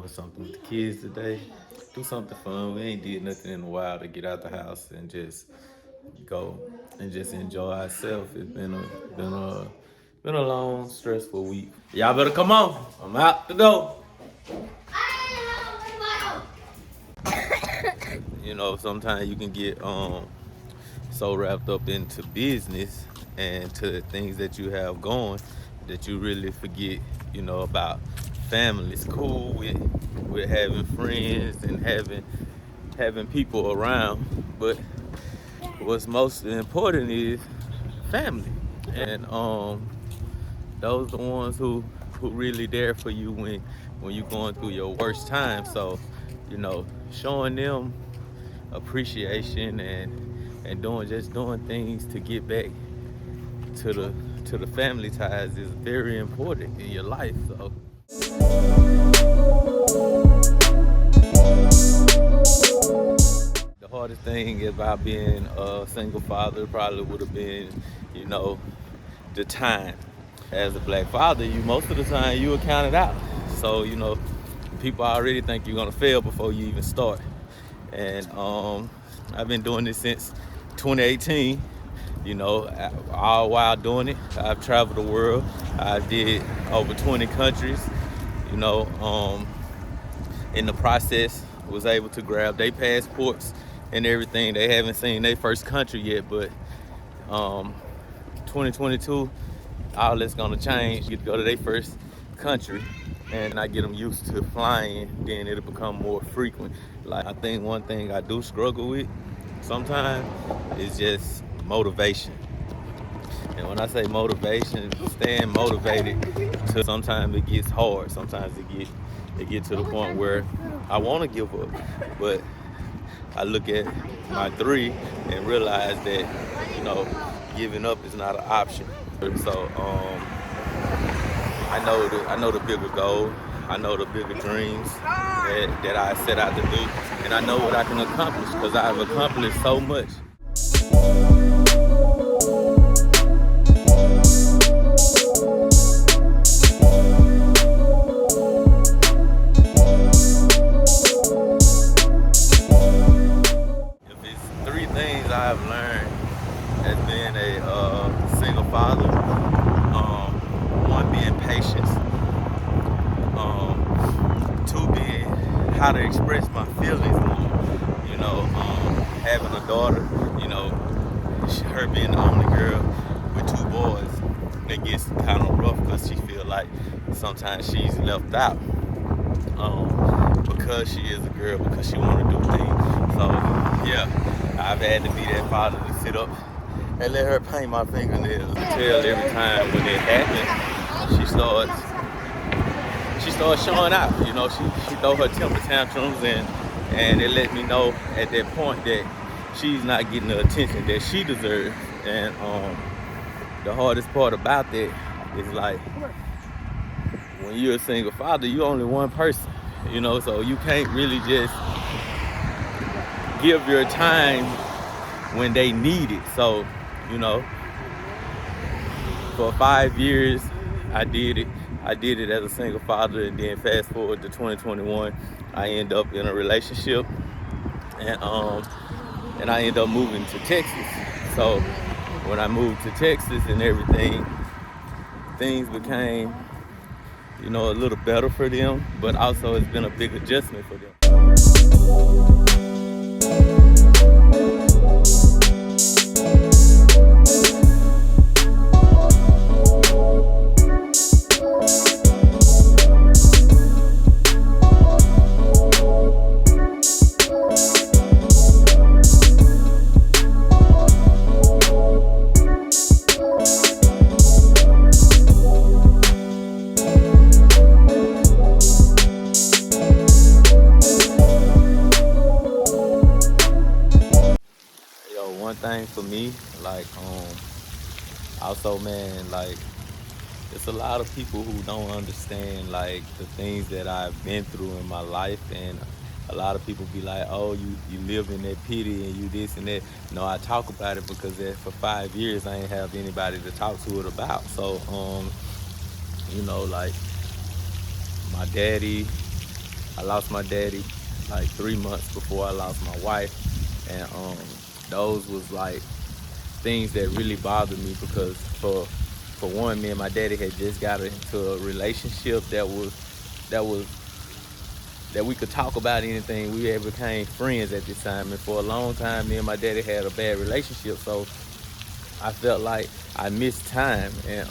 doing something with the kids today. Do something fun. We ain't did nothing in a while to get out the house and just go and just enjoy ourselves. It's been a long, stressful week. Y'all better come on. I'm out to go. Sometimes you can get so wrapped up into business and to things that you have going that you really forget, about family. It's cool with having friends and having people around, but what's most important is family. And those are the ones who really there for you when you're going through your worst time. So, showing them appreciation and doing things to get back to the family ties is very important in your life. So the hardest thing about being a single father probably would have been, the time. As a black father, you most of the time you are counted out. So, people already think you're gonna fail before you even start. And I've been doing this since 2018. All while doing it, I've traveled the world. I did over 20 countries. In the process, was able to grab their passports and everything. They haven't seen their first country yet, but 2022, all that's gonna change. Get to go to their first country, and I get them used to flying. Then it'll become more frequent. Like, I think one thing I do struggle with sometimes is just motivation. And when I say motivation, staying motivated, to sometimes it gets hard. Sometimes it gets to the point where I want to give up, but I look at my three and realize that giving up is not an option. So I know the bigger goal. I know the bigger dreams that I set out to do, and I know what I can accomplish because I've accomplished so much. If it's three things I've learned as being a single father, one being patience, two being how to express my feelings more. Having a daughter, her being the only girl with two boys, it gets kind of rough because she feel like sometimes she's left out because she is a girl, because she want to do things. So yeah, I've had to be that father to sit up and let her paint my fingernails. I tell every time when it happens, she starts showing out. She throw her temper tantrums, and it let me know at that point that she's not getting the attention that she deserves. And the hardest part about that is, like, when you're a single father, you're only one person, so you can't really just give your time when they need it. So, for 5 years, I did it. I did it as a single father, and then fast forward to 2021, I end up in a relationship, and I end up moving to Texas. So when I moved to Texas and everything, things became, a little better for them, but also it's been a big adjustment for them. One thing for me, like, also, man, like, it's a lot of people who don't understand, like, the things that I've been through in my life. And a lot of people be like, oh, you live in that pity and you this and that. No, I talk about it because for 5 years I ain't have anybody to talk to it about. So like, my daddy, I lost my daddy like 3 months before I lost my wife, and those was like things that really bothered me because for one, me and my daddy had just got into a relationship that was that we could talk about anything. We had became friends at this time, and for a long time, me and my daddy had a bad relationship. So I felt like I missed time, and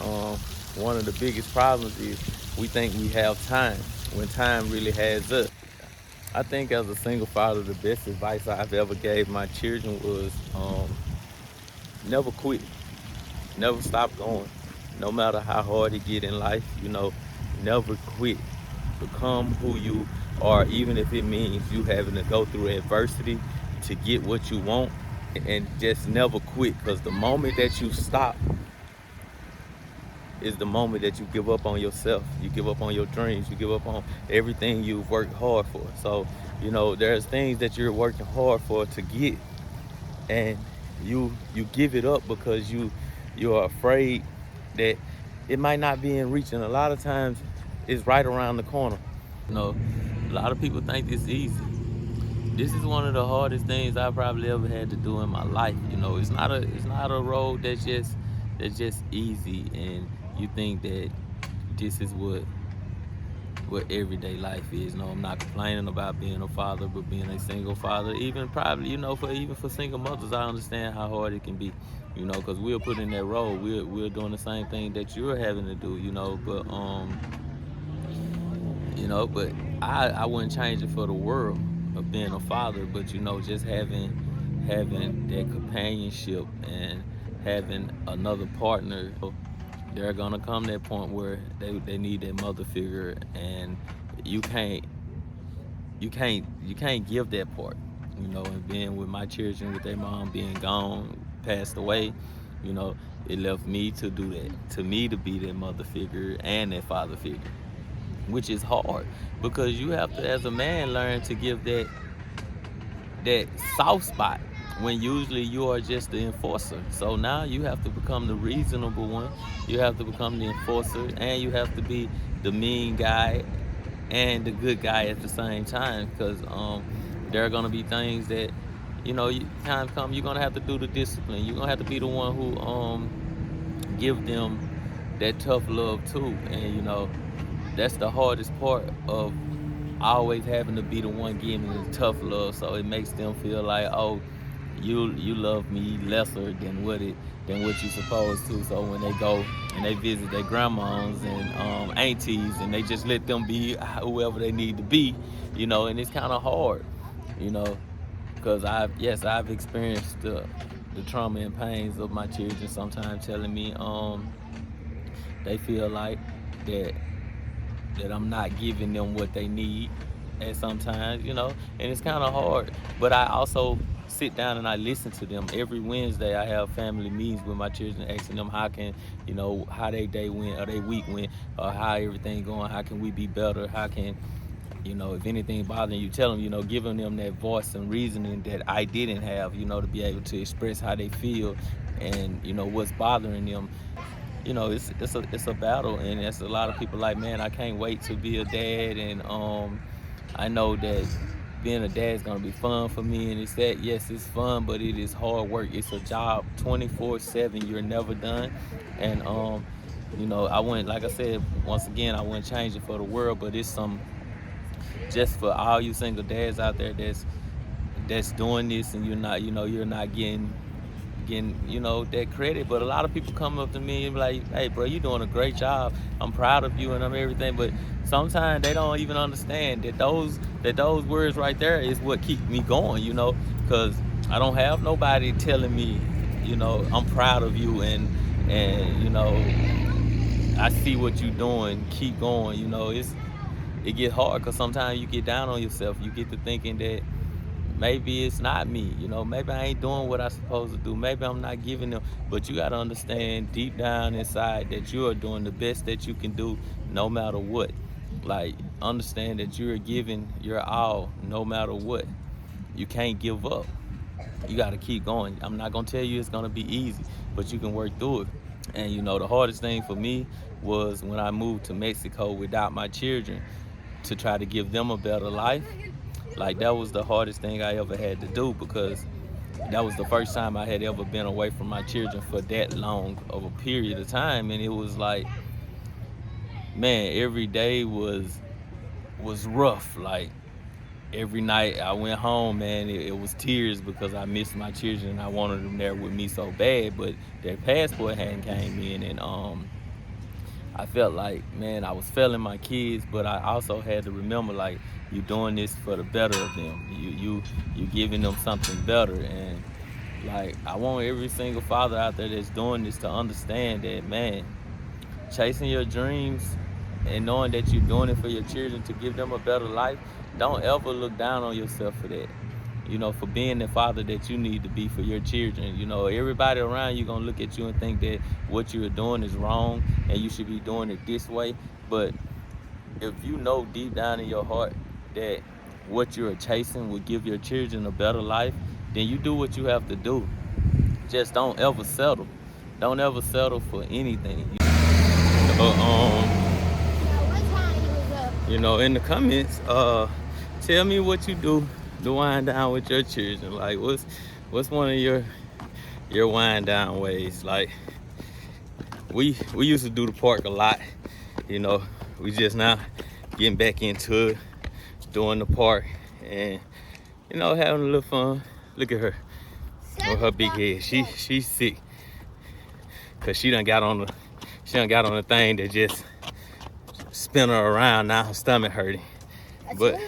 one of the biggest problems is we think we have time when time really has us. I think as a single father, the best advice I've ever gave my children was never quit, never stop going, no matter how hard it get in life. Never quit. Become who you are, even if it means you having to go through adversity to get what you want, and just never quit. Because the moment that you stop is the moment that you give up on yourself. You give up on your dreams. You give up on everything you've worked hard for. So, there's things that you're working hard for to get, and you give it up because you're afraid that it might not be in reach. And a lot of times it's right around the corner. A lot of people think it's easy. This is one of the hardest things I probably ever had to do in my life. It's not a road that's just easy, and you think that this is what everyday life is. No, I'm not complaining about being a father, but being a single father, even probably, for single mothers, I understand how hard it can be, because we're put in that role. We're doing the same thing that you're having to do, but I wouldn't change it for the world of being a father. But just having that companionship and having another partner, they're gonna come that point where they need that mother figure, and you can't give that part. And being with my children, with their mom being gone, passed away, it left me to do that, to me to be that mother figure and that father figure, which is hard because you have to, as a man, learn to give that soft spot when usually you are just the enforcer. So now you have to become the reasonable one. You have to become the enforcer, and you have to be the mean guy and the good guy at the same time, because there are going to be things that times come, you're going to have to do the discipline. You're going to have to be the one who give them that tough love too. And that's the hardest part of always having to be the one giving the tough love. So it makes them feel like, oh, you love me lesser than what you're supposed to. So when they go and they visit their grandmas and aunties, and they just let them be whoever they need to be, and it's kind of hard, because I've experienced the trauma and pains of my children sometimes telling me they feel like that I'm not giving them what they need at sometimes, and it's kind of hard. But I also sit down and I listen to them. Every Wednesday I have family meetings with my children, asking them how their day went or their week went, or how everything going, how can we be better, how can, if anything bothering you, tell them, giving them that voice and reasoning that I didn't have, to be able to express how they feel and, what's bothering them. It's a battle, and it's a lot of people like, man, I can't wait to be a dad, and I know that being a dad is gonna be fun for me, and it's that, yes, it's fun, but it is hard work. It's a job 24/7. You're never done, and I wouldn't, like I said, once again, I wouldn't change it for the world, but it's just for all you single dads out there that's doing this, and you're not getting that credit. But a lot of people come up to me and be like, hey bro, you're doing a great job, I'm proud of you and I'm everything. But sometimes they don't even understand that those words right there is what keep me going, because I don't have nobody telling me, I'm proud of you, and I see what you're doing, keep going. It get hard because sometimes you get down on yourself. You get to thinking that maybe it's not me, maybe I ain't doing what I'm supposed to do. Maybe I'm not giving them. But you got to understand deep down inside that you are doing the best that you can do no matter what. Like, understand that you're giving your all no matter what. You can't give up. You got to keep going. I'm not going to tell you it's going to be easy, but you can work through it. And the hardest thing for me was when I moved to Mexico without my children. to try to give them a better life. Like, that was the hardest thing I ever had to do, because that was the first time I had ever been away from my children for that long of a period of time. And it was like, man, every day was rough. Like, every night I went home, man, it was tears, because I missed my children and I wanted them there with me so bad, but their passport hadn't came in. And I felt like, man, I was failing my kids, but I also had to remember, like, you're doing this for the better of them. You giving them something better. And like, I want every single father out there that's doing this to understand that, man, chasing your dreams and knowing that you're doing it for your children to give them a better life, don't ever look down on yourself for that. You know, for being the father that you need to be for your children. You know, everybody around you gonna look at you and think that what you're doing is wrong and you should be doing it this way. But if you know deep down in your heart that what you're chasing will give your children a better life, then you do what you have to do. Just don't ever settle. Don't ever settle for anything. You know, in the comments, tell me what you do to wind down with your children. Like, what's one of your wind down ways? Like, we used to do the park a lot. You know, we just now getting back into it, doing the park, and you know, having a little fun. Look at her with her big head. She's sick, cause she done got on the thing that just spin her around. Now her stomach hurting. But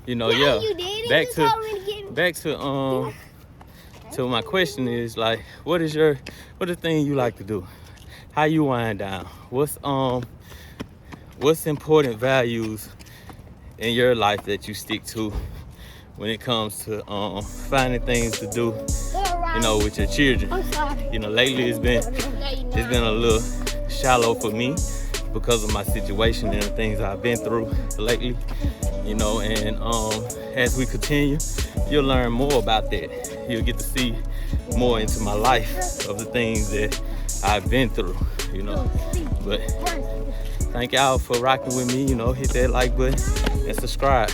you know, yeah. Back to my question is, like, what the thing you like to do? How you wind down? What's important values in your life that you stick to when it comes to finding things to do, you know, with your children? You know, lately it's been a little shallow for me because of my situation and the things I've been through lately. You know, and as we continue, you'll learn more about that. You'll get to see more into my life of the things that I've been through, you know. But thank y'all for rocking with me. You know, hit that like button and subscribe.